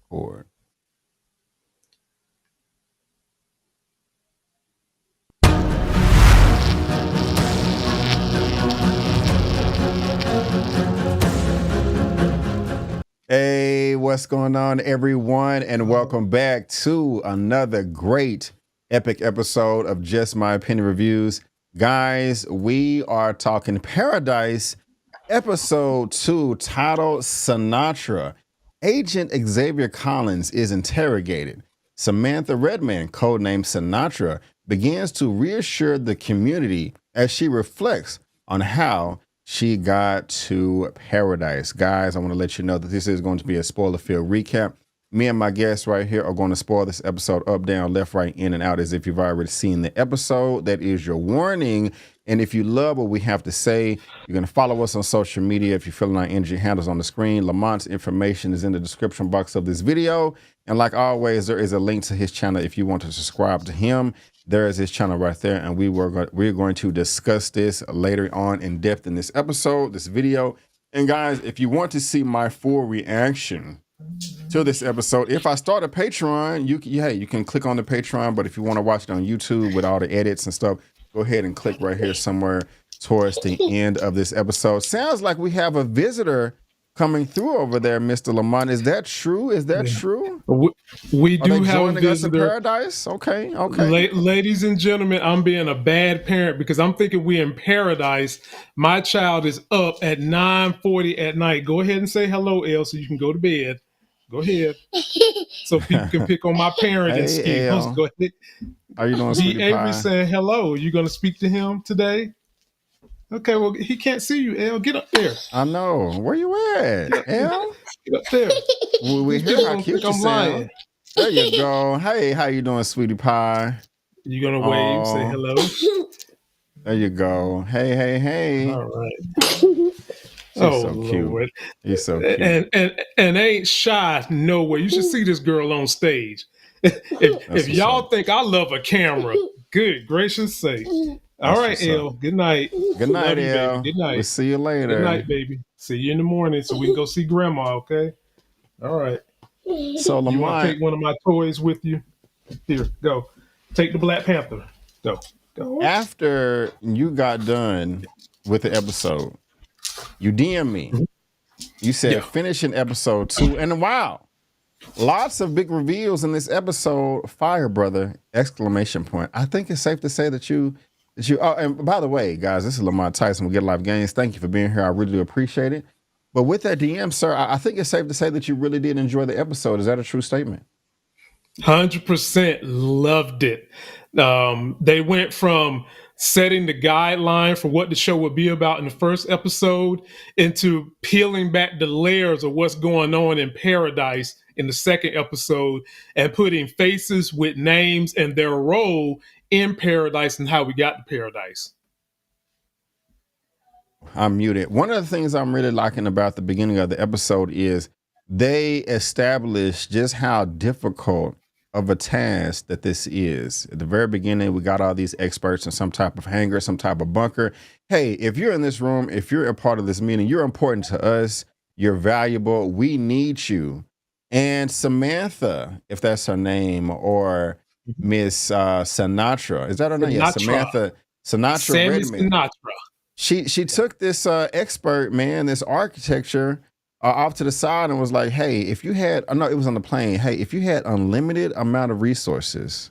Record. Hey, what's going on, everyone? And welcome back to another great epic episode of Just My Opinion Reviews. Guys, we are talking Paradise, episode 2, titled Sinatra. Agent Xavier Collins is interrogated. Samantha Redmond, codenamed Sinatra, begins to reassure the community as she reflects on how she got to paradise. Guys, I want to let you know that this is going to be a spoiler-filled recap. Me and my guests right here are going to spoil this episode up, down, left, right, in, and out as if you've already seen the episode. That is your warning. And if you love what we have to say, you're going to follow us on social media. If you're filling our energy handles on the screen, Lamont's information is in the description box of this video. And like always, there is a link to his channel if you want to subscribe to him. There is his channel right there, and we're going to discuss this later on in depth in this episode, this video. And guys, if you want to see my full reaction to this episode, if I start a Patreon, you can click on the Patreon. But if you want to watch it on YouTube with all the edits and stuff, go ahead and click right here somewhere towards the end of this episode. Sounds like we have a visitor coming through over there, Mr. Lamont. Is that true? Is that true? We do have a visitor. Paradise? Okay. Ladies and gentlemen, I'm being a bad parent because I'm thinking we're in paradise. My child is up at 9:40 at night. Go ahead and say hello, Elle, so you can go to bed. Go ahead. So people can pick on my parenting skills. Go ahead. How you doing, sweetie pie? Avery saying hello. You going to speak to him today? Okay, well, he can't see you, Elle. Get up there. I know. Where you at, Elle? Get up there. We hear how cute you sound. There you go. Hey, how you doing, sweetie pie? You going to wave, say hello? There you go. Hey. All right. She's so cute. Lord. You're so cute. And ain't shy nowhere. You should see this girl on stage. If y'all think I love a camera, good gracious sake. All right, Elle. Good night. Good night, Elle. Good night. We'll see you later. Good night, baby. See you in the morning so we can go see Grandma, okay? All right. So, Lamont, you want to take one of my toys with you? Here, go. Take the Black Panther. Go. After you got done with the episode, you DM me. You said finishing episode 2, and wow, lots of big reveals in this episode. Fire, brother! Exclamation point. I think it's safe to say that you. Oh, and by the way, guys, this is Lamont Tyson with Get Life Games. Thank you for being here. I really do appreciate it. But with that DM, sir, I think it's safe to say that you really did enjoy the episode. Is that a true statement? 100% loved it. They went from setting the guideline for what the show would be about in the first episode into peeling back the layers of what's going on in paradise in the second episode and putting faces with names and their role in paradise and how we got to paradise. I'm muted. One of the things I'm really liking about the beginning of the episode is they established just how difficult of a task that this is. At the very beginning, we got all these experts in some type of hangar, some type of bunker. Hey, if you're in this room, if you're a part of this meeting, you're important to us. You're valuable. We need you. And Samantha, if that's her name, or Miss Sinatra, is that her name? Yeah, Samantha Sinatra Redmond. Sinatra. She took this expert man, this architecture, off to the side and was like, hey, if you had, no, it was on the plane. Hey, if you had unlimited amount of resources,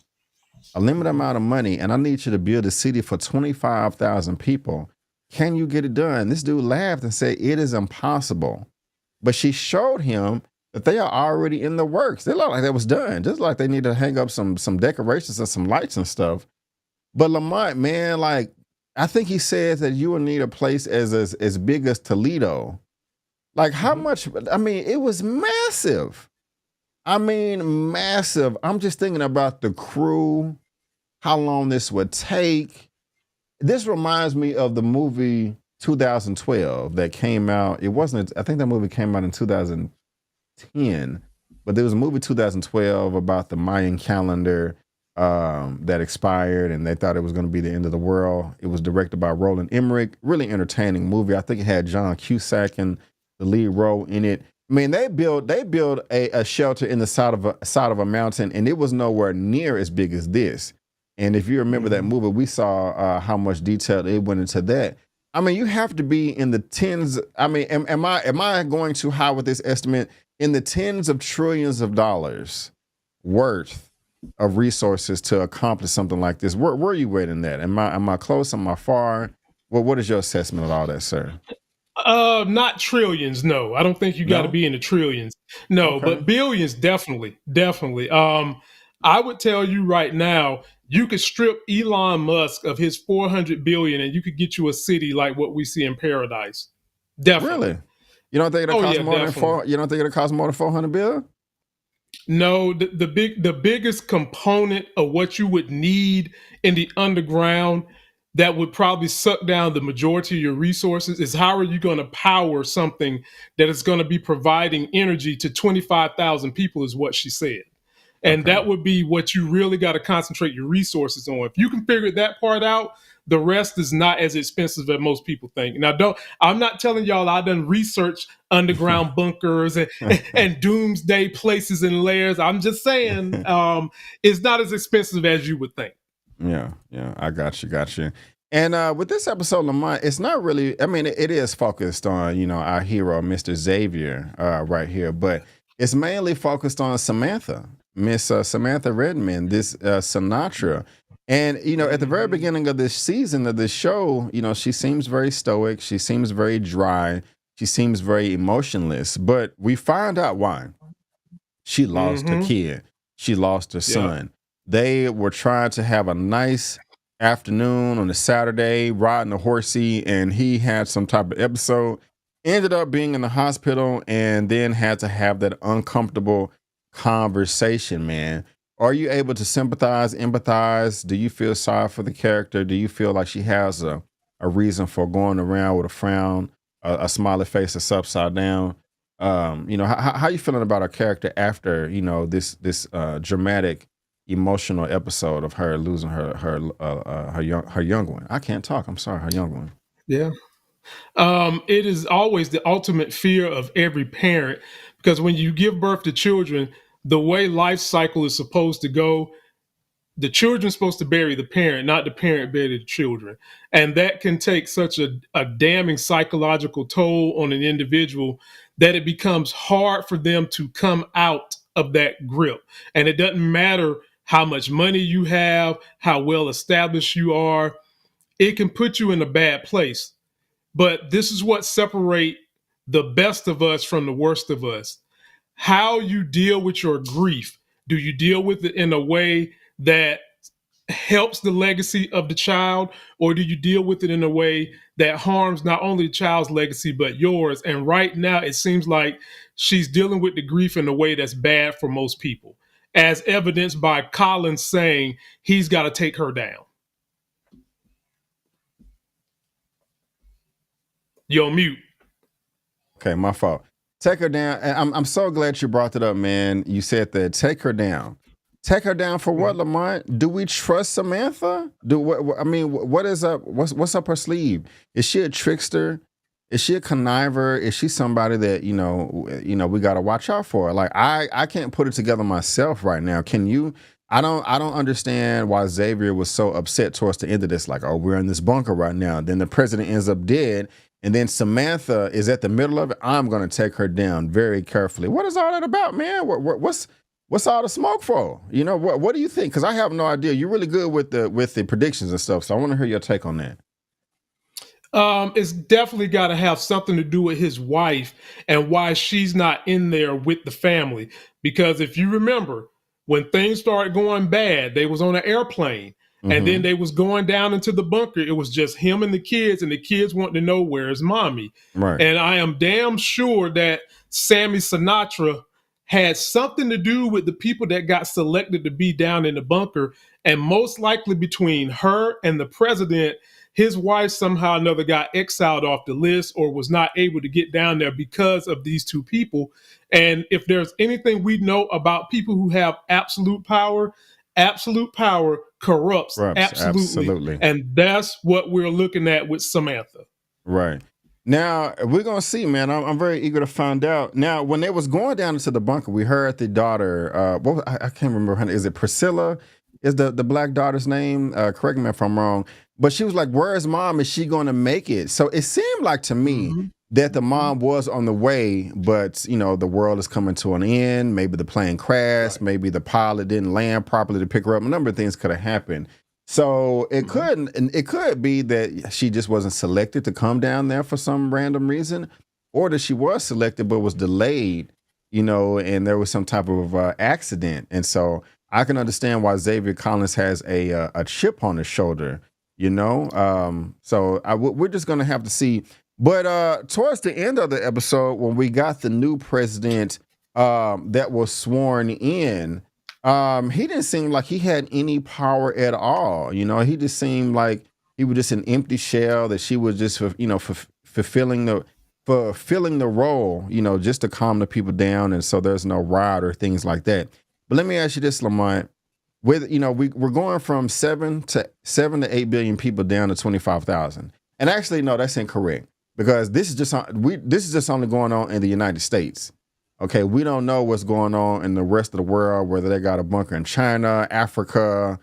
a limited amount of money, and I need you to build a city for 25,000 people, can you get it done? This dude laughed and said, it is impossible. But she showed him that they are already in the works. They look like that was done, just like they need to hang up some decorations and some lights and stuff. But Lamont, man, like, I think he says that you will need a place as big as Toledo. Like, how much? I mean, it was massive. Massive. I'm just thinking about the crew, how long this would take. This reminds me of the movie 2012 that came out. It wasn't, I think that movie came out in 2010, but there was a movie 2012 about the Mayan calendar that expired, and they thought it was going to be the end of the world. It was directed by Roland Emmerich. Really entertaining movie. I think it had John Cusack in the lead role in it. I mean, they built a shelter in the side of a mountain, and it was nowhere near as big as this. And if you remember that Mhm. movie, we saw how much detail it went into that. I mean, you have to be in the tens. I mean, am I going too high with this estimate? In the tens of trillions of dollars worth of resources to accomplish something like this. Where are you waiting that? Am I close? Am I far? Well, what is your assessment of all that, sir? Not trillions. No, I don't think you got to No. be in the trillions. No, Okay. but billions, definitely, definitely. I would tell you right now, you could strip Elon Musk of his 400 billion, and you could get you a city like what we see in Paradise. Really? Definitely. You don't think it'll Oh cost yeah, more than definitely. four? You don't think it'll cost more than 400 bill? No, the biggest component of what you would need in the underground that would probably suck down the majority of your resources is how are you going to power something that is going to be providing energy to 25,000 people is what she said. And Okay. that would be what you really got to concentrate your resources on. If you can figure that part out, the rest is not as expensive as most people think. Now, don't I'm not telling y'all I done research underground bunkers and doomsday places and layers. I'm just saying it's not as expensive as you would think. Yeah, yeah, I got you. And with this episode, Lamont, it's not really. I mean, it is focused on our hero, Mr. Xavier, right here, but it's mainly focused on Samantha, Miss Samantha Redmond, this Sinatra. And at the very Mhm. beginning of this season of this show, she seems very stoic. She seems very dry. She seems very emotionless. But we find out why. She lost her Mhm. kid. She lost her Yep. son. They were trying to have a nice afternoon on a Saturday, riding a horsey, and he had some type of episode. Ended up being in the hospital and then had to have that uncomfortable conversation, man. Are you able to sympathize, empathize? Do you feel sorry for the character? Do you feel like she has a reason for going around with a frown, a smiley face that's upside down? How you feeling about her character after this dramatic emotional episode of her losing her young one. I can't talk, I'm sorry, her young one. Yeah. It is always the ultimate fear of every parent because when you give birth to children, the way life cycle is supposed to go, the children's supposed to bury the parent, not the parent bury the children. And that can take such a damning psychological toll on an individual that it becomes hard for them to come out of that grip. And it doesn't matter how much money you have, how well established you are, it can put you in a bad place. But this is what separate the best of us from the worst of us. How you deal with your grief. Do you deal with it in a way that helps the legacy of the child, or do you deal with it in a way that harms not only the child's legacy but yours? And right now, it seems like she's dealing with the grief in a way that's bad for most people, as evidenced by Colin saying he's got to take her down. You're on mute. Okay, my fault. Take her down. And I'm so glad you brought that up, man. You said that. Take her down. Take her down for what, Lamont? Do we trust Samantha? I mean, what is up? What's up her sleeve? Is she a trickster? Is she a conniver? Is she somebody that we got to watch out for? Like I can't put it together myself right now. Can you? I don't understand why Xavier was so upset towards the end of this. Like, oh, we're in this bunker right now. Then the president ends up dead, and then Samantha is at the middle of it. I'm going to take her down very carefully. What is all that about, man? What's all the smoke for? What do you think? Because I have no idea. You're really good with the predictions and stuff, so I want to hear your take on that. It's definitely got to have something to do with his wife and why she's not in there with the family. Because if you remember, when things started going bad, they was on an airplane, and then Hmm. they was going down into the bunker. It was just him and the kids wanting to know where's mommy. Right. And I am damn sure that Sammy Sinatra had something to do with the people that got selected to be down in the bunker, and most likely between her and the president, his wife somehow or another got exiled off the list or was not able to get down there because of these two people. And if there's anything we know about people who have absolute power corrupts Rups, absolutely. absolutely. And that's what we're looking at with Samantha. Right. Now we're gonna see, man. I'm very eager to find out. Now, when they was going down into the bunker, we heard the daughter. I can't remember her name. Is it Priscilla? Is the black daughter's name? Correct me if I'm wrong. But she was like, "Where is mom? Is she going to make it?" So it seemed like to me that the mom was on the way, but the world is coming to an end. Maybe the plane crashed. Right. Maybe the pilot didn't land properly to pick her up. A number of things could have happened. So it could be that she just wasn't selected to come down there for some random reason, or that she was selected but was delayed, and there was some type of accident. And so I can understand why Xavier Collins has a chip on his shoulder, So we're just gonna have to see. But towards the end of the episode, when we got the new president that was sworn in. He didn't seem like he had any power at all. He just seemed like he was just an empty shell, that she was just, fulfilling the role, just to calm the people down. And so there's no riot or things like that. But let me ask you this, Lamont, we're going from 7 to 8 billion people down to 25,000. And actually, no, that's incorrect, because this is just only going on in the United States. Okay, we don't know what's going on in the rest of the world, whether they got a bunker in China, Africa,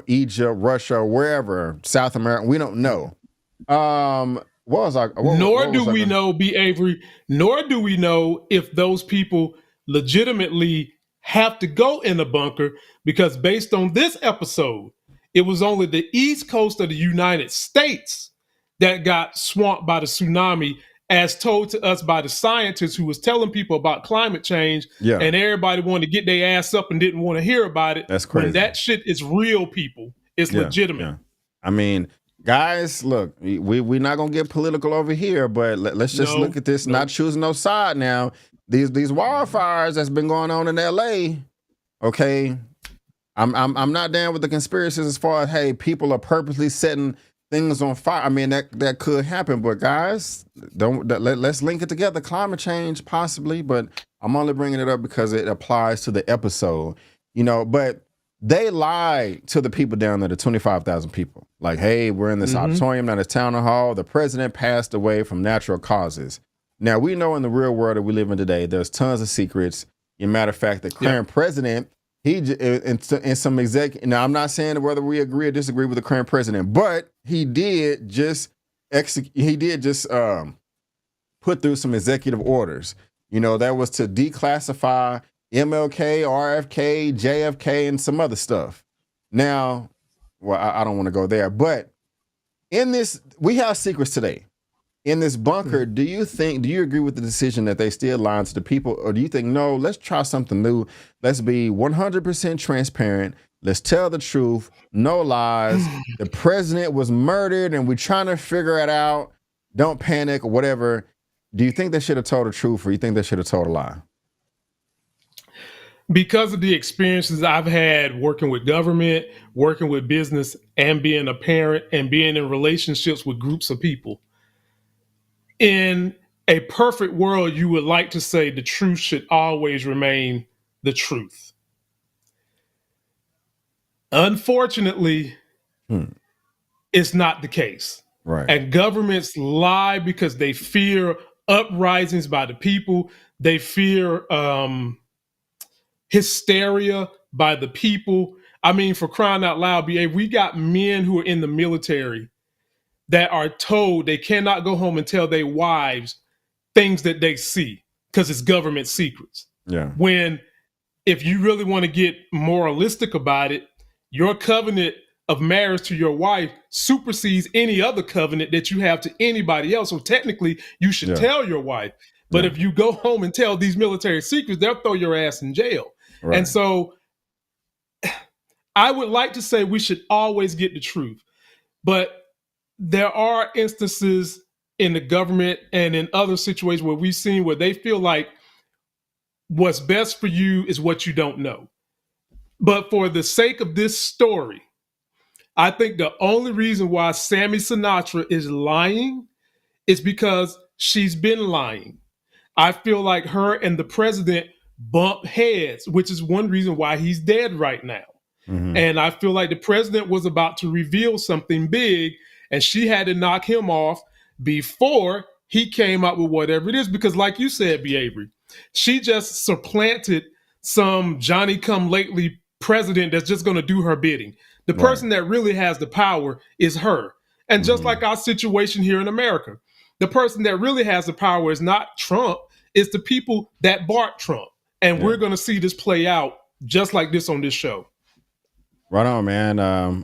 Egypt, Russia, wherever, South America. We don't know. Nor do we know, B. Avery, nor do we know if those people legitimately have to go in a bunker, because based on this episode, it was only the East Coast of the United States that got swamped by the tsunami, as told to us by the scientists who was telling people about climate change, and everybody wanted to get their ass up and didn't want to hear about it. That's crazy. When that shit is real, people. It's legitimate. Yeah. I mean, guys, look, we're not going to get political over here, but let's just look at this, not choosing no side now. These wildfires that's been going on in LA, okay, I'm not down with the conspiracies as far as, hey, people are purposely setting things on fire. I mean, that could happen, but guys, let's link it together. Climate change, possibly, but I'm only bringing it up because it applies to the episode, but they lied to the people down there, the 25,000 people. Like, hey, we're in this auditorium, not a town hall. The president passed away from natural causes. Now, we know in the real world that we live in today, there's tons of secrets. As a matter of fact, the current president, he in some now I'm not saying whether we agree or disagree with the current president, but he did just put through some executive orders. That was to declassify MLK, RFK, JFK, and some other stuff. Now, well, I don't want to go there, but in this, we have secrets today. In this bunker, do you agree with the decision that they still lied to the people, or do you think, no, let's try something new? Let's be 100% transparent. Let's tell the truth. No lies. The president was murdered and we're trying to figure it out. Don't panic or whatever. Do you think they should have told the truth, or you think they should have told a lie? Because of the experiences I've had working with government, working with business, and being a parent and being in relationships with groups of people, in a perfect world, you would like to say the truth should always remain the truth. Unfortunately, it's not the case. Right. And governments lie because they fear uprisings by the people. They fear hysteria by the people. I mean, for crying out loud, we got men who are in the military that are told they cannot go home and tell their wives things that they see because it's government secrets. Yeah. When, if you really want to get moralistic about it, your covenant of marriage to your wife supersedes any other covenant that you have to anybody else. So technically, you should tell your wife. But if you go home and tell these military secrets, they'll throw your ass in jail. Right. And so I would like to say we should always get the truth. But there are instances in the government and in other situations where we've seen where they feel like what's best for you is what you don't know. But for the sake of this story, I think the only reason why Sammy Sinatra is lying is because she's been lying. I feel like her and the president bump heads, which is one reason why he's dead right now. Mm-hmm. And I feel like the president was about to reveal something big, and she had to knock him off. before he came out with whatever it is. Because, like you said, B. Avery, she just supplanted some Johnny come lately president that's just going to do her bidding. The person that really has the power is her. And just like our situation here in America, the person that really has the power is not Trump, it's the people that bought Trump. And we're going to see this play out just like this on this show. Right on, man.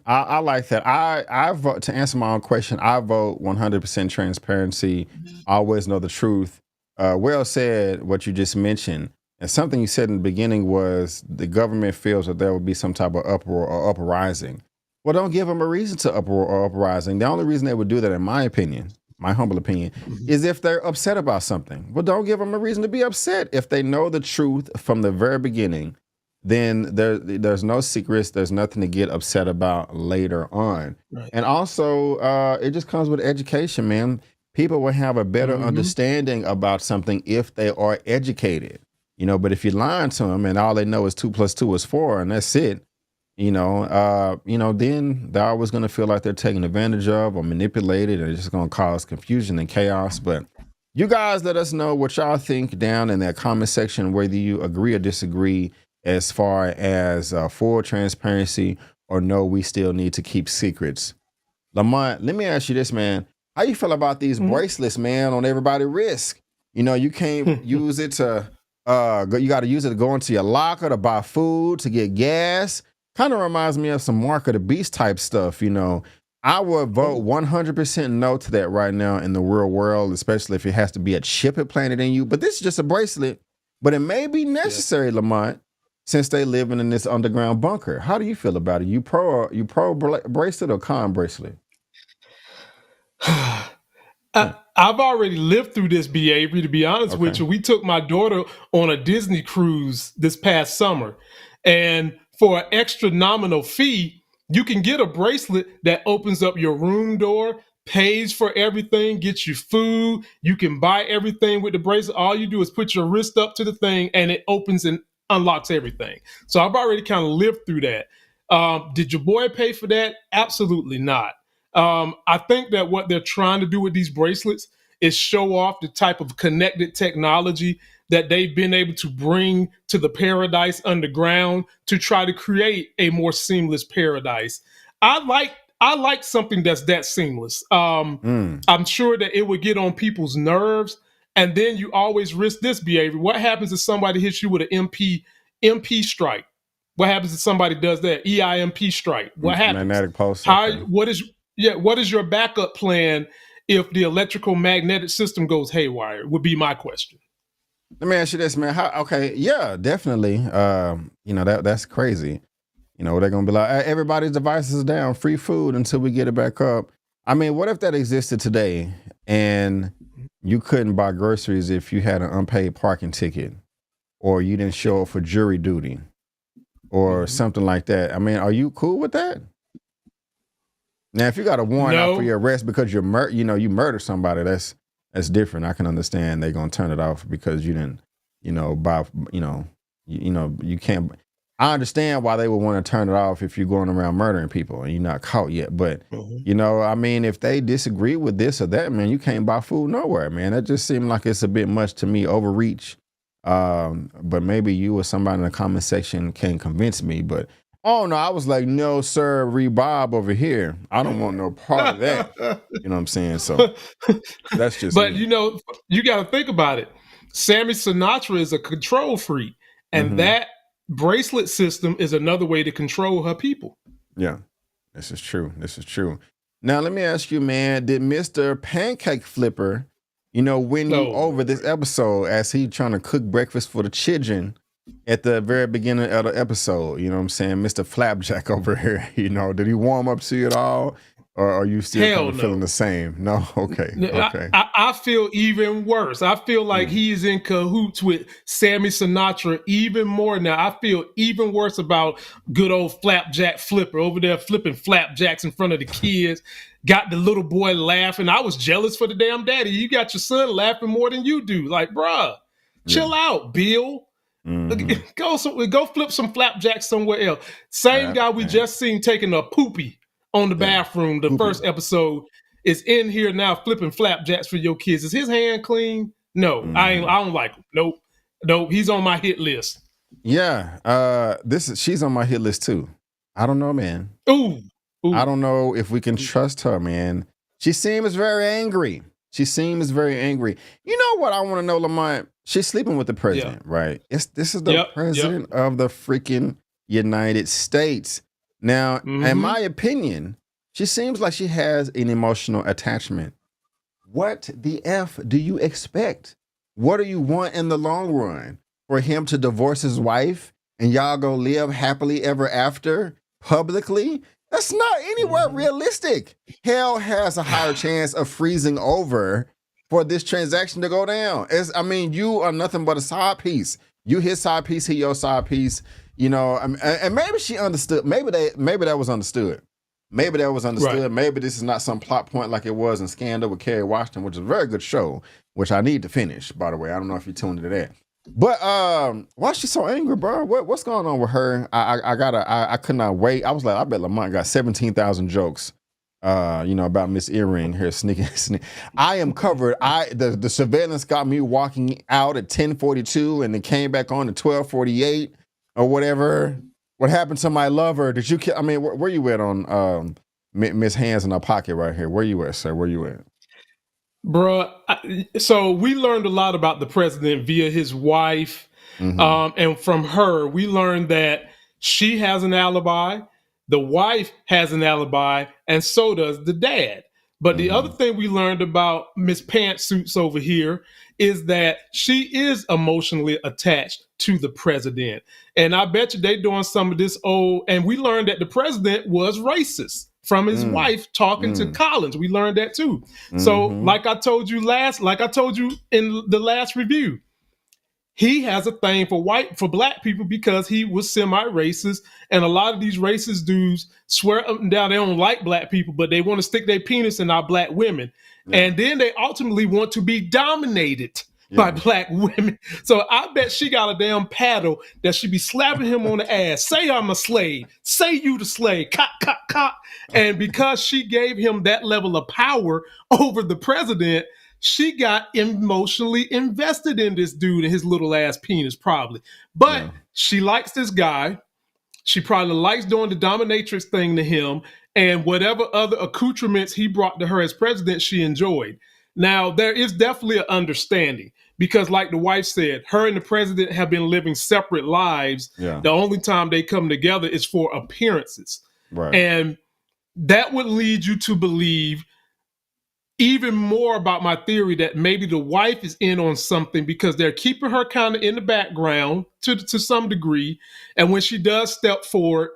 I like that. I vote, to answer my own question, I vote 100% transparency. I always know the truth. Well said, what you just mentioned. And something you said in the beginning was the government feels that there will be some type of uproar or uprising. Well, don't give them a reason to uproar or uprising. The only reason they would do that, in my opinion, my humble opinion, is if they're upset about something. Well, don't give them a reason to be upset. If they know the truth from the very beginning, then there's no secrets. There's nothing to get upset about later on. Right. And also, it just comes with education, man. People will have a better understanding about something if they are educated, but if you're lying to them and all they know is 2 + 2 is 4 and that's it, then they're always going to feel like they're taken advantage of or manipulated, and it's just going to cause confusion and chaos. But you guys let us know what y'all think down in that comment section, whether you agree or disagree as far as full transparency or no, we still need to keep secrets. Lamont, let me ask you this, man. How you feel about these bracelets, man, on everybody's wrist? You can't use it to, you got to use it to go into your locker, to buy food, to get gas. Kind of reminds me of some Mark of the Beast type stuff, I would vote 100% no to that right now in the real world, especially if it has to be a chip implanted in you. But this is just a bracelet, but it may be necessary, Lamont, since they living in this underground bunker. How do you feel about it? You pro bracelet or con bracelet? I've already lived through this, B. Avery, to be honest with you. We took my daughter on a Disney cruise this past summer, and for an extra nominal fee, you can get a bracelet that opens up your room door, pays for everything, gets you food. You can buy everything with the bracelet. All you do is put your wrist up to the thing and it opens and unlocks everything. So I've already kind of lived through that. Did your boy pay for that? Absolutely not. I think that what they're trying to do with these bracelets is show off the type of connected technology that they've been able to bring to the paradise underground to try to create a more seamless paradise. I like something that's that seamless. I'm sure that it would get on people's nerves. And then you always risk this behavior. What happens if somebody hits you with an MP strike? What happens if somebody does that? EIMP strike. What happens? Magnetic pulse. What is your backup plan if the electrical magnetic system goes haywire? Would be my question. Let me ask you this, man. Yeah, definitely. That's crazy. They're gonna be like, everybody's devices down, free food until we get it back up. I mean, what if that existed today and you couldn't buy groceries if you had an unpaid parking ticket, or you didn't show up for jury duty, or something like that? I mean, are you cool with that? Now, if you got a warrant out for your arrest because you murdered somebody, that's different. I can understand they're gonna turn it off because you didn't, buy, you can't. I understand why they would want to turn it off if you're going around murdering people and you're not caught yet. But I mean, if they disagree with this or that, man, you can't buy food nowhere, man. That just seemed like it's a bit much to me, overreach. But maybe you or somebody in the comment section can convince me. But oh no, I was like, no, sir, Bob over here. I don't want no part of that. You know what I'm saying? So that's just. But me. You got to think about it. Sammy Sinatra is a control freak, and that bracelet system is another way to control her people. Yeah, this is true. Now let me ask you, man, did Mr. Pancake Flipper, win you over this episode as he trying to cook breakfast for the children at the very beginning of the episode? You know what I'm saying? Mr. Flapjack over here, did he warm up to you at all? Or are you still kind of feeling the same? No? Okay. I feel even worse. I feel like he is in cahoots with Sammy Sinatra even more now. I feel even worse about good old Flapjack Flipper over there flipping flapjacks in front of the kids. Got the little boy laughing. I was jealous for the damn daddy. You got your son laughing more than you do. Like, bruh, chill out, Bill. Go flip some flapjacks somewhere else. Same guy we just seen taking a poopy on the bathroom, the first episode. is in here now flipping flapjacks for your kids. Is his hand clean? No, I don't like him. Nope. He's on my hit list. Yeah. She's on my hit list too. I don't know, man. Ooh. I don't know if we can trust her, man. She seems very angry. You know what I want to know, Lamont? She's sleeping with the president, right? This is the president of the freaking United States. Now, in my opinion, she seems like she has an emotional attachment. What the F do you expect? What do you want in the long run? For him to divorce his wife and y'all go live happily ever after publicly? That's not anywhere realistic. Hell has a higher chance of freezing over for this transaction to go down. You are nothing but a side piece. You his side piece, he your side piece. And maybe she understood. Maybe that was understood. Right. Maybe this is not some plot point like it was in Scandal with Kerry Washington, which is a very good show, which I need to finish, by the way. I don't know if you tuned into that. But why is she so angry, bro? What's going on with her? I could not wait. I was like, I bet Lamont got 17,000 jokes, about Miss Earring here sneaking. I am covered. The surveillance got me walking out at 10:42 and it came back on at 12:48 or whatever. What happened to my lover? Did you? Where you at on Miss Hands in her pocket right here? Where you at, sir? Where you at? Bruh, so we learned a lot about the president via his wife. And from her, we learned that she has an alibi, the wife has an alibi, and so does the dad. But the other thing we learned about Miss Pantsuits over here is that she is emotionally attached to the president. And I bet you they doing some of this and we learned that the president was racist from his wife talking to Collins. We learned that too. So like I told you in the last review, he has a thing for black people because he was semi-racist. And a lot of these racist dudes swear up and down they don't like black people, but they want to stick their penis in our black women. Yeah. And then they ultimately want to be dominated by black women. So I bet she got a damn paddle that she be slapping him on the ass. Say I'm a slave. Say you the slave. Cock, cock, cock. And because she gave him that level of power over the president, she got emotionally invested in this dude and his little ass penis, probably. But she likes this guy. She probably likes doing the dominatrix thing to him, and whatever other accoutrements he brought to her as president, she enjoyed. Now, there is definitely an understanding because, like the wife said, her and the president have been living separate lives. Yeah. The only time they come together is for appearances. Right. And that would lead you to believe even more about my theory that maybe the wife is in on something because they're keeping her kind of in the background to some degree. And when she does step forward,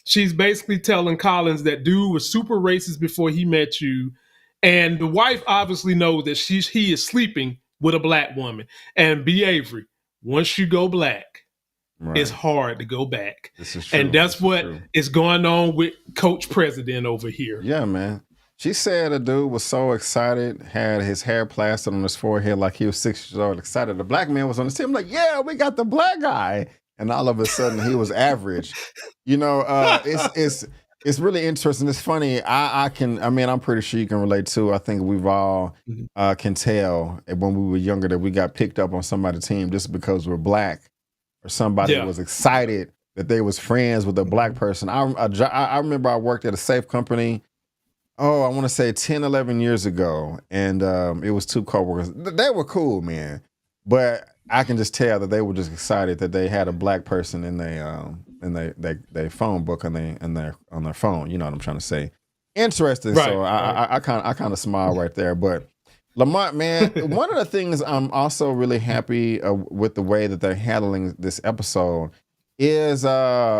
she's basically telling Collins that dude was super racist before he met you. And the wife obviously knows that he is sleeping with a black woman. And B. Avery, once you go black, it's hard to go back. This is true. And that's what is going on with Coach President over here. Yeah, man. She said a dude was so excited, had his hair plastered on his forehead like he was 6 years old, excited. The black man was on the team, like, yeah, we got the black guy. And all of a sudden, he was average. It's really interesting. It's funny. I'm pretty sure you can relate to. I think we've all can tell when we were younger that we got picked up on somebody's team just because we're black, or somebody was excited that they was friends with a black person. I remember I worked at a safe company. Oh, I want to say 10, 11 years ago. And it was two coworkers. They were cool, man. But I can just tell that they were just excited that they had a black person in their phone book on their phone. You know what I'm trying to say. Interesting. Right, so I kind of smile right there. But Lamont, man, one of the things I'm also really happy with the way that they're handling this episode is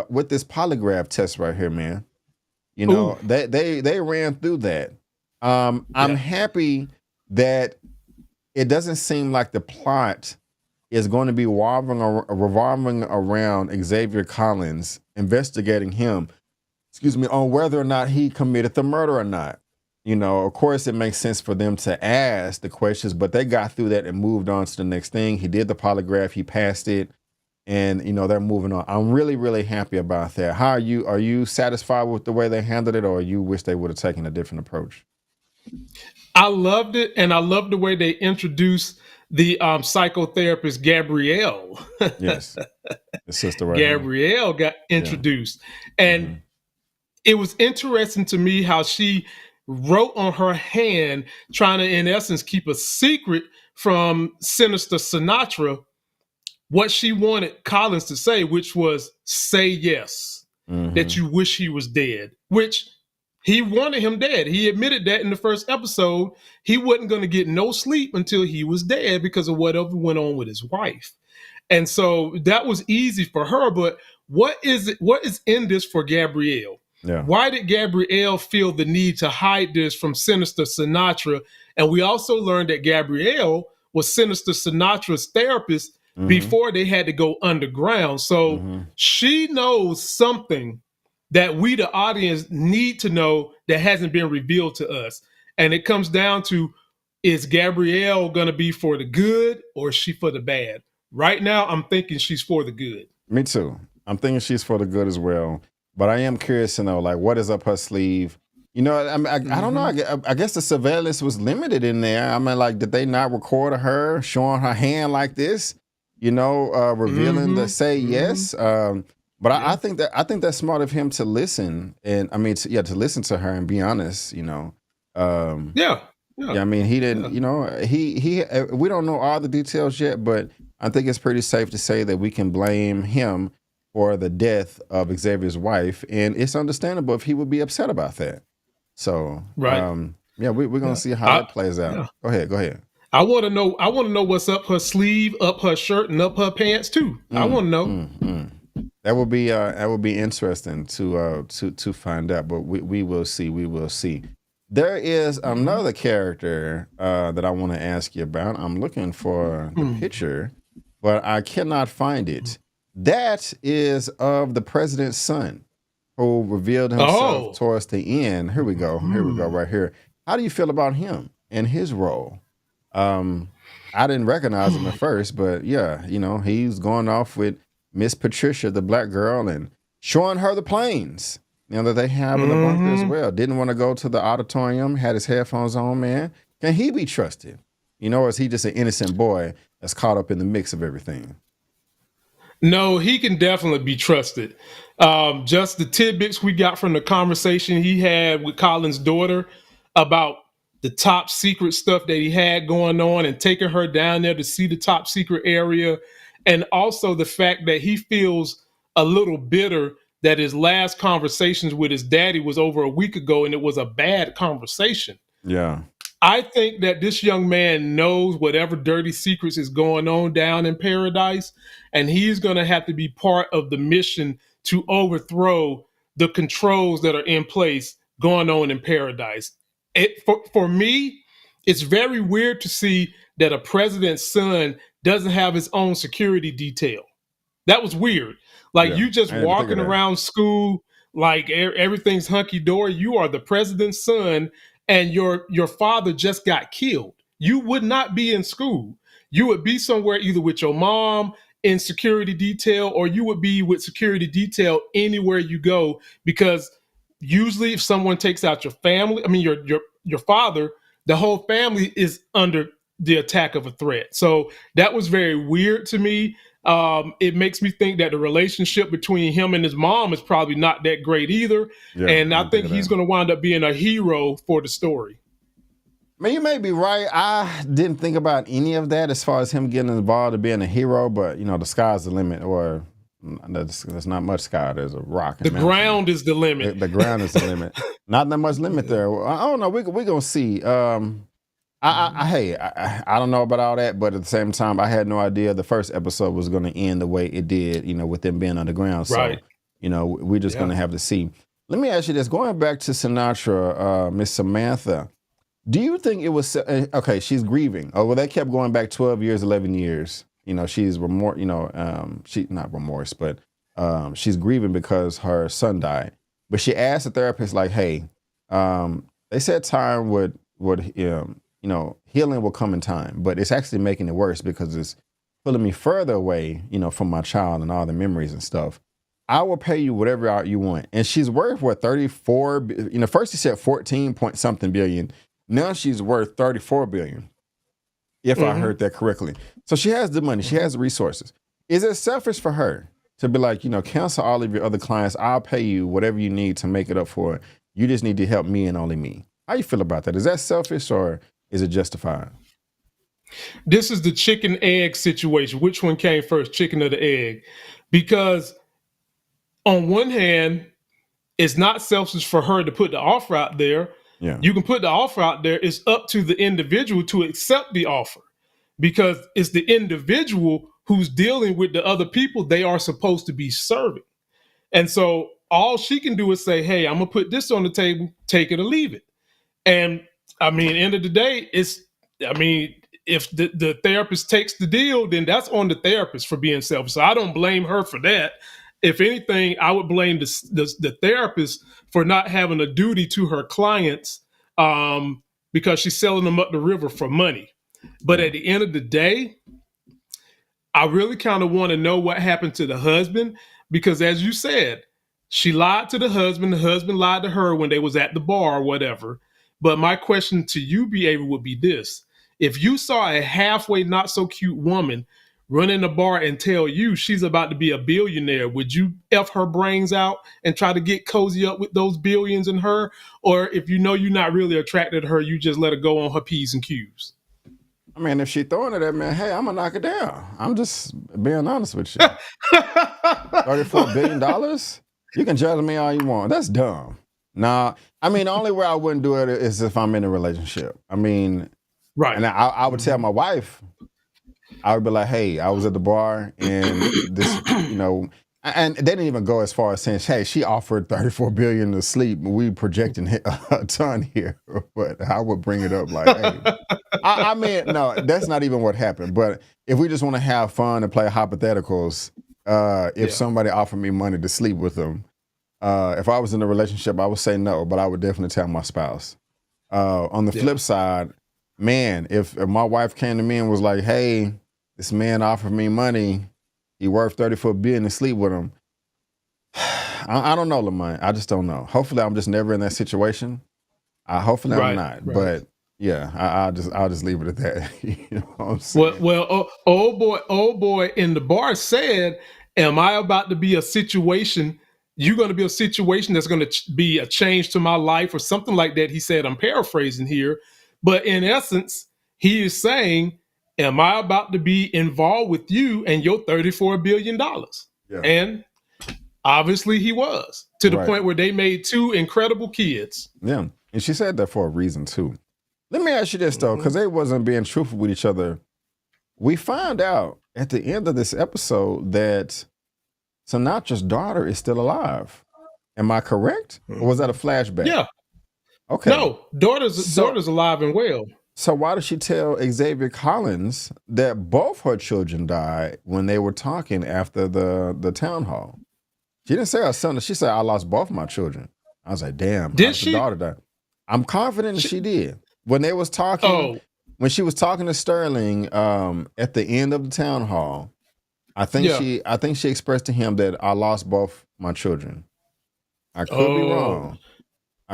with this polygraph test right here, man. They ran through that. I'm happy that it doesn't seem like the plot is going to be revolving around Xavier Collins investigating him, on whether or not he committed the murder or not. Of course, it makes sense for them to ask the questions, but they got through that and moved on to the next thing. He did the polygraph, he passed it. And, they're moving on. I'm really, really happy about that. Are you satisfied with the way they handled it, or you wish they would have taken a different approach? I loved it, and I loved the way they introduced the psychotherapist Gabrielle. Yes, the sister right here. Gabrielle got Yeah. introduced, and Mm-hmm. it was interesting to me how she wrote on her hand, trying to, in essence, keep a secret from Sinister Sinatra what she wanted Collins to say, which was say yes, that Mm-hmm. you wish he was dead, which he wanted him dead. He admitted that in the first episode. He wasn't going to get no sleep until he was dead because of whatever went on with his wife. And so that was easy for her. But what is it? What is in this for Gabrielle? Yeah. Why did Gabrielle feel the need to hide this from Sinister Sinatra? And we also learned that Gabrielle was Sinister Sinatra's therapist Mm-hmm. before they had to go underground. So Mm-hmm. she knows something that we, the audience, need to know that hasn't been revealed to us. And it comes down to, is Gabrielle going to be for the good or is she for the bad? Right now, I'm thinking she's for the good. Me too. I'm thinking she's for the good as well. But I am curious to know, like, what is up her sleeve? You know, I mean, I don't know. I guess the surveillance was limited in there. I mean, like, did they not record her showing her hand like this? You know, revealing the say yes. But I think that's smart of him to listen, and I mean, to listen to her and be honest. You know, Yeah. yeah. I mean, he didn't. You know, he. We don't know all the details yet, but I think it's pretty safe to say that we can blame him for the death of Xavier's wife, and it's understandable if he would be upset about that. So, Right. yeah, we're gonna see how that plays out. Yeah. Go ahead. I want to know. I want to know what's up her sleeve, up her shirt, and up her pants too. I want to know. That would be interesting to find out, but we will see. We will see. There is another character that I want to ask you about. I'm looking for the picture, but I cannot find it. That is of the president's son, who revealed himself towards the end. Here we go. Here we go. Right here. How do you feel about him and his role? I didn't recognize him at first, but yeah, you know, he's going off with Miss Patricia, the black girl, and showing her the planes, you know, that they have in the bunker as well. Didn't want to go to the auditorium, had his headphones on, man. Can he be trusted? You know, or is he just an innocent boy that's caught up in the mix of everything? No, he can definitely be trusted. Just the tidbits we got from the conversation he had with Colin's daughter about the top secret stuff that he had going on and taking her down there to see the top secret area. And also the fact that he feels a little bitter that his last conversations with his daddy was over a week ago and it was a bad conversation. Yeah. I think that this young man knows whatever dirty secrets is going on down in paradise, and he's going to have to be part of the mission to overthrow the controls that are in place going on in paradise. For me, it's very weird to see that a president's son doesn't have his own security detail. That was weird. Like, Yeah. you just I didn't think of walking that. around school like everything's hunky dory. You are the president's son, and your father just got killed. You would not be in school. You would be somewhere either with your mom in security detail, or you would be with security detail anywhere you go. Because usually, if someone takes out your family, I mean your father, the whole family is under the attack of a threat. So that was very weird to me. It makes me think that the relationship between him and his mom is probably not that great either. Yeah, And I didn't think of he's that. going to wind up being a hero for the story. I mean, you may be right. I didn't think about any of that as far as him getting involved and being a hero, but you know, the sky's the limit, or there's not much sky. There's a rock. The ground is the limit. The ground is the limit. Not that much limit there. I don't know. We're gonna see. I don't know about all that, but at the same time, I had no idea the first episode was going to end the way it did. You know, with them being underground. So, Right. you know, we're just going to have to see. Let me ask you this: going back to Sinatra, Miss Samantha, do you think it was okay? She's grieving. Oh, well, they kept going back 12 years, 11 years. You know, she's remorse. You know, she not remorse, but she's grieving because her son died. But she asked the therapist, like, "Hey, they said time would you know, healing will come in time, but it's actually making it worse because it's pulling me further away, you know, from my child and all the memories and stuff. I will pay you whatever you want." And she's worth what, 34? You know, first he said 14 point something billion. Now she's worth 34 billion, if I heard that correctly. So she has the money, she has the resources. Is it selfish for her to be like, cancel all of your other clients? I'll pay you whatever you need to make it up for it. You just need to help me and only me. How you feel about that? Is that selfish or is it justified? This is the chicken egg situation. Which one came first, chicken or the egg? Because on one hand, it's not selfish for her to put the offer out there. Yeah. You can put the offer out there. It's up to the individual to accept the offer, because it's the individual who's dealing with the other people they are supposed to be serving. And so all she can do is say, hey, I'm going to put this on the table, take it or leave it. And I mean, end of the day, if the therapist takes the deal, then that's on the therapist for being selfish. So I don't blame her for that. If anything, I would blame the therapist for not having a duty to her clients, because she's selling them up the river for money. But at the end of the day, I really kind of want to know what happened to the husband, because as you said, she lied to the husband lied to her when they was at the bar or whatever. But my question to you, B.A., would be this. If you saw a halfway not so cute woman run in the bar and tell you she's about to be a billionaire, would you F her brains out and try to get cozy up with those billions in her? Or if you know you're not really attracted to her, you just let her go on her P's and Q's? I mean, if she throwing it at me, hey, I'm going to knock it down. I'm just being honest with you. $34 billion? You can judge me all you want. That's dumb. Nah, I mean, the only way I wouldn't do it is if I'm in a relationship. I mean, right. And I would tell my wife, I would be like, hey, I was at the bar and this, and they didn't even go as far as saying, hey, she offered 34 billion to sleep. We projecting a ton here, but I would bring it up like, hey, I mean, no, that's not even what happened. But if we just want to have fun and play hypotheticals, if somebody offered me money to sleep with them, if I was in a relationship, I would say no, but I would definitely tell my spouse. On the flip side, man, if my wife came to me and was like, hey, this man offered me money, he worth 34 billion to sleep with him. I don't know, Lamont. I just don't know. Hopefully I'm just never in that situation. Hopefully I'm not. Right. But yeah, I'll just leave it at that. You know what I'm saying? Well, old boy in the bar said, am I about to be a situation? You're going to be a situation that's going to be a change to my life or something like that. He said, I'm paraphrasing here. But in essence, he is saying, am I about to be involved with you and your $34 billion? Yeah. And obviously he was, to the point where they made two incredible kids. Yeah. And she said that for a reason too. Let me ask you this though, because they wasn't being truthful with each other. We found out at the end of this episode that Sinatra's daughter is still alive. Am I correct? Or was that a flashback? Yeah. Okay. No, daughter's alive and well. So why did she tell Xavier Collins that both her children died when they were talking after the town hall? She didn't say her son. She said, I lost both my children. I was like, damn. Did she? Daughter died. I'm confident she did. When they was talking, when she was talking to Sterling at the end of the town hall, I think she expressed to him that I lost both my children. I could be wrong.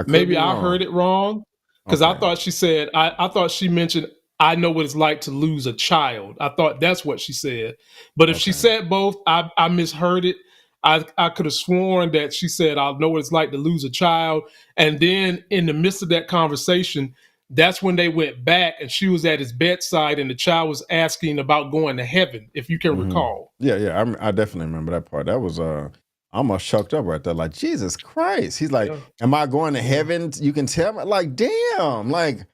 Maybe I heard it wrong, because I thought she said, I thought she mentioned, I know what it's like to lose a child. I thought that's what she said. But if she said both, I misheard it. I could have sworn that she said, I know what it's like to lose a child. And then in the midst of that conversation, that's when they went back and she was at his bedside and the child was asking about going to heaven, if you can recall. Yeah. I definitely remember that part. That was almost choked up right there. Like, Jesus Christ. He's like, am I going to heaven? You can tell me. Like, damn. Like,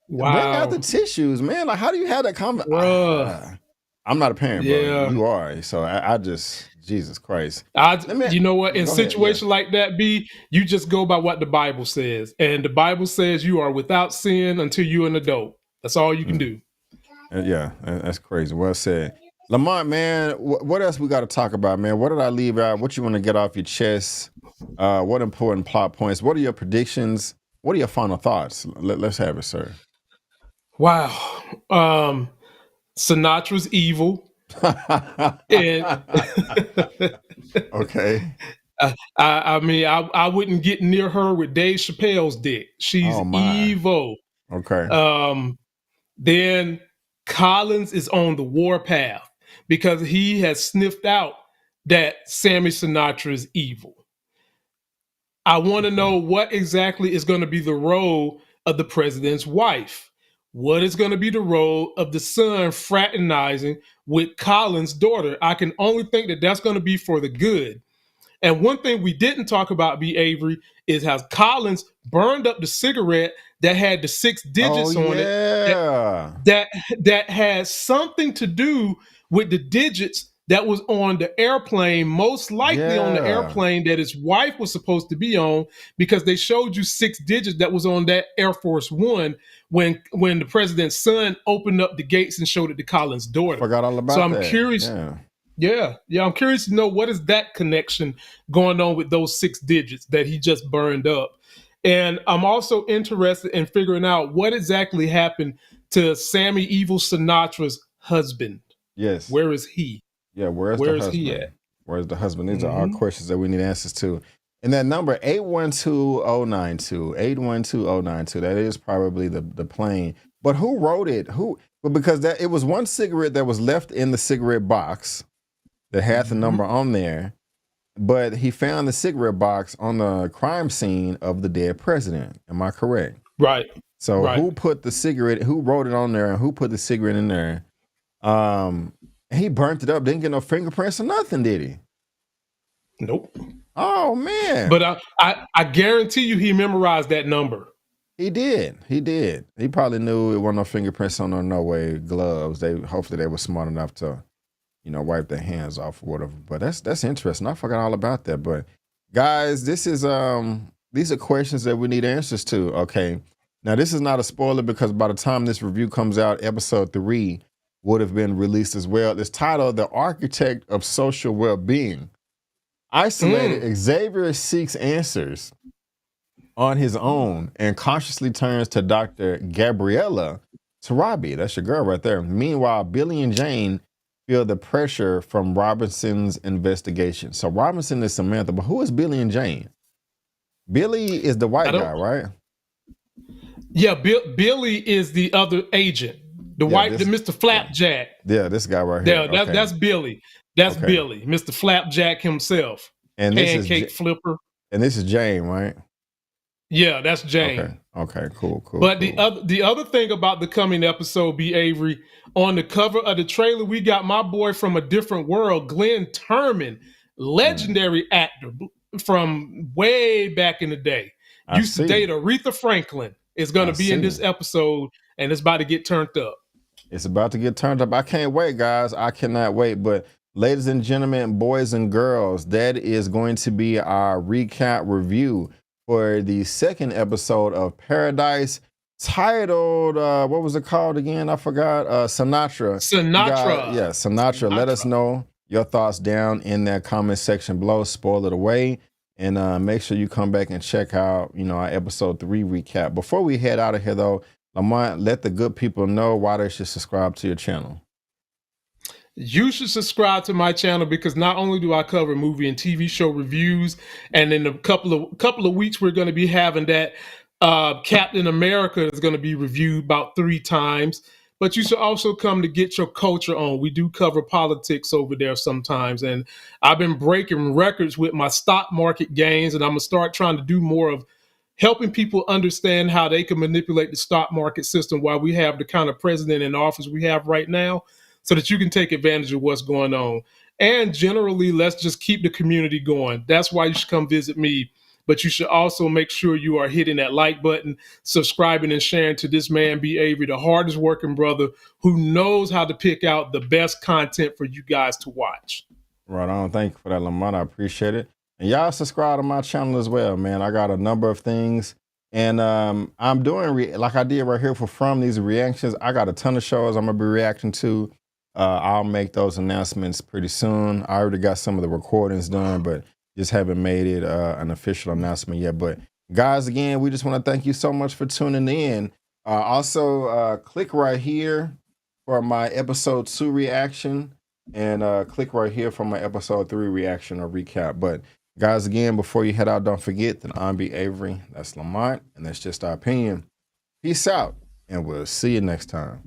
wow. Bring out the tissues, man. Like, how do you have that conversation? I'm not a parent, bro. You are. So I just, Jesus Christ. You know what? In situations like that, B, you just go by what the Bible says. And the Bible says you are without sin until you're an adult. That's all you can do. Yeah, that's crazy. Well said. Lamont, man, what else we got to talk about, man? What did I leave out? What you want to get off your chest? What important plot points? What are your predictions? What are your final thoughts? Let's have it, sir. Wow. Sinatra's evil. And okay. I mean, I wouldn't get near her with Dave Chappelle's dick. She's evil. Okay. Then Collins is on the warpath because he has sniffed out that Sammy Sinatra is evil. I want to know what exactly is going to be the role of the president's wife. What is going to be the role of the son fraternizing with Collins' daughter? I can only think that that's going to be for the good. And one thing we didn't talk about, B. Avery, is how Collins burned up the cigarette that had the 6 Oh digits on it that yeah. that that has something to do with the digits that was on the airplane, most likely on the Yeah. airplane that his wife was supposed to be on, because they showed you 6 digits that was on that Air Force One when the president's son opened up the gates and showed it to Collins' daughter. Forgot all So about I'm that. curious. Yeah. Yeah, I'm curious to know what is that connection going on with those 6 digits that he just burned up. And I'm also interested in figuring out what exactly happened to Sammy Evil Sinatra's husband. Yes. Where is he? Yeah. Where's the Where is he husband? at? Where's the husband? These are all Mm-hmm. questions that we need answers to. And that number 812-092, 812-092, that is probably the plane. But who wrote it? Who? But because that it was one cigarette that was left in the cigarette box that had the Mm-hmm. number on there, but he found the cigarette box on the crime scene of the dead president. Am I correct? Right. So Right. who put the cigarette, who wrote it on there, and who put the cigarette in there? Um, he burnt it up, didn't get no fingerprints or nothing, did he? Nope. Oh man. But I guarantee you he memorized that number. He did. He did. He probably knew it wasn't no fingerprints on no way gloves. They hopefully they were smart enough to, wipe their hands off or whatever. But that's interesting. I forgot all about that. But guys, this is these are questions that we need answers to. Okay. Now this is not a spoiler because by the time this review comes out, episode 3 would have been released as well. It's titled The Architect of Social Well-Being. Isolated, Xavier seeks answers on his own and consciously turns to Dr. Gabriella Tarabi. That's your girl right there. Meanwhile, Billy and Jane feel the pressure from Robinson's investigation. So Robinson is Samantha, but who is Billy and Jane? Billy is the white guy, right? Yeah, Billy is the other agent. The Mr. Flapjack. Yeah, this guy right here. Yeah, that's Billy. That's Billy, Mr. Flapjack himself. And Pancake flipper. And this is Jane, right? Yeah, that's Jane. Okay, cool. But the other thing about the coming episode, B. Avery, on the cover of the trailer, we got my boy from a different world, Glenn Turman, legendary actor from way back in the day. Used to date Aretha Franklin. Is going to be in this episode, and it's about to get turned up. It's about to get turned up. I can't wait, guys. I cannot wait. But ladies and gentlemen, boys and girls, that is going to be our recap review for the second episode of Paradise, titled, what was it called again? I forgot. Sinatra. Sinatra. Let us know your thoughts down in that comment section below. Spoil it away. And make sure you come back and check out, our episode 3 recap. Before we head out of here, though, Lamont, let the good people know why they should subscribe to your channel. You should subscribe to my channel because not only do I cover movie and TV show reviews, and in a couple of weeks we're going to be having that Captain America is going to be reviewed about 3 times. But you should also come to get your culture on. We do cover politics over there sometimes. And I've been breaking records with my stock market gains, and I'm going to start trying to do more of helping people understand how they can manipulate the stock market system while we have the kind of president in office we have right now, so that you can take advantage of what's going on. And generally, let's just keep the community going. That's why you should come visit me. But you should also make sure you are hitting that like button, subscribing and sharing to this man, B. Avery, the hardest working brother who knows how to pick out the best content for you guys to watch. Right on. Thank you for that, Lamont. I appreciate it. And y'all subscribe to my channel as well, man. I got a number of things. And I'm doing, like I did right here from these reactions, I got a ton of shows I'm going to be reacting to. I'll make those announcements pretty soon. I already got some of the recordings done, but just haven't made it an official announcement yet. But guys, again, we just want to thank you so much for tuning in. Also, click right here for my episode 2 reaction, and click right here for my episode 3 reaction or recap. But guys, again, before you head out, don't forget that I'm B. Avery, that's Lamont, and that's just our opinion. Peace out, and we'll see you next time.